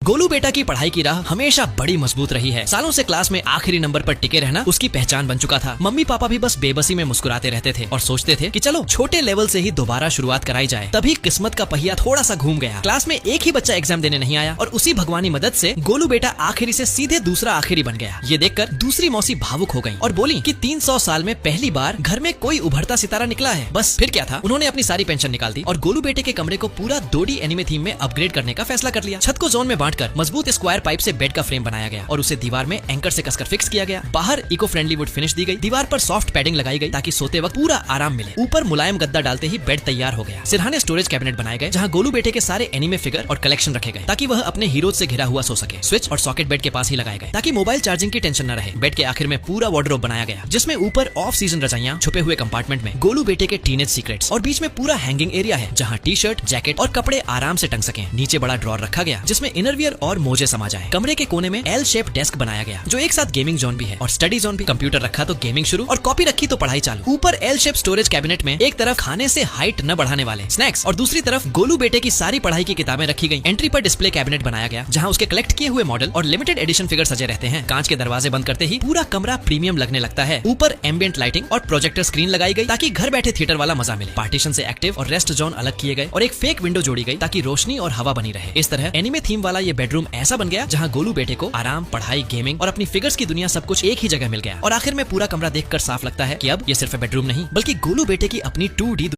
गोलू बेटा की पढ़ाई की राह हमेशा बड़ी मजबूत रही है। सालों से क्लास में आखिरी नंबर पर टिके रहना उसकी पहचान बन चुका था। मम्मी पापा भी बस बेबसी में मुस्कुराते रहते थे और सोचते थे कि चलो छोटे लेवल से ही दोबारा शुरुआत कराई जाए। तभी किस्मत का पहिया थोड़ा सा घूम गया। क्लास में एक ही बच्चा एग्जाम देने नहीं आया और उसी भगवानी मदद से गोलू बेटा आखिरी से सीधे दूसरा आखिरी बन गया। ये देखकर दूसरी मौसी भावुक हो गयी और बोली कि 300 साल में पहली बार घर में कोई उभरता सितारा निकला है। बस फिर क्या था, उन्होंने अपनी सारी पेंशन निकाल दी और गोलू बेटे के कमरे को पूरा 2D एनिमे थीम में अपग्रेड करने का फैसला कर लिया। छत को जोन में बांटकर मजबूत स्क्वायर पाइप से बेड का फ्रेम बनाया गया और उसे दीवार में एंकर से कसकर फिक्स किया गया। बाहर इको फ्रेंडली वुड फिनिश दी गई। दीवार पर सॉफ्ट पैडिंग लगाई गई ताकि सोते वक्त पूरा आराम मिले। ऊपर मुलायम गद्दा डालते ही बेड तैयार हो गया। सिरहाने स्टोरेज कैबिनेट बनाए गए जहाँ गोलू बेटे के सारे एनिमे फिगर और कलेक्शन रखे गए ताकि वह अपने हीरोज से घिरा हुआ सो सके। स्विच और सॉकेट बेड के पास ही लगाए गए ताकि मोबाइल चार्जिंग की टेंशन न रहे। बेड के आखिर में पूरा वार्डरोब बनाया गया जिसमें ऊपर ऑफ सीजन रजाइयां, छुपे हुए कंपार्टमेंट में गोलू बेटे के टीनेज सीक्रेट्स और बीच में पूरा हैंगिंग एरिया है जहाँ टी शर्ट, जैकेट और कपड़े आराम से टंग सके। नीचे बड़ा ड्रॉर रखा गया जिसमें इनरवियर और मोजे समा जाए। कमरे के कोने में एल शेप डेस्क बनाया गया जो एक साथ गेमिंग जोन भी है और स्टडी जोन भी। कंप्यूटर रखा तो गेमिंग शुरू और कॉपी रखी तो पढ़ाई चालू। ऊपर एल शेप स्टोरेज कैबिनेट में एक तरफ खाने से हाइट न बढ़ाने वाले स्नैक्स और दूसरी तरफ गोलू बेटे की सारी पढ़ाई की किताबें रखी गई। एंट्री पर डिस्प्ले कैबिनेट बनाया गया जहाँ उसके कलेक्ट किए हुए मॉडल और लिमिटेड एडिशन फिगर सजे रहते हैं। कांच के दरवाजे बंद करते ही पूरा कमरा प्रीमियम लगने लगता है। ऊपर एम्बिएंट लाइटिंग और प्रोजेक्टर स्क्रीन लगाई गई ताकि घर बैठे थिएटर वाला मजा मिले। पार्टीशन से एक्टिव और रेस्ट जोन अलग किए गए और एक फेक विंडो जोड़ी गई ताकि रोशनी और हवा बनी रहे। इस तरह एनिमे थीम वाला ये बेडरूम ऐसा बन गया जहाँ गोलू बेटे को आराम, पढ़ाई, गेमिंग और अपनी फिगर्स की दुनिया सब कुछ एक ही जगह मिल गया। और आखिर में पूरा कमरा देखकर साफ लगता है कि अब ये सिर्फ बेडरूम नहीं बल्कि गोलू बेटे की अपनी 2D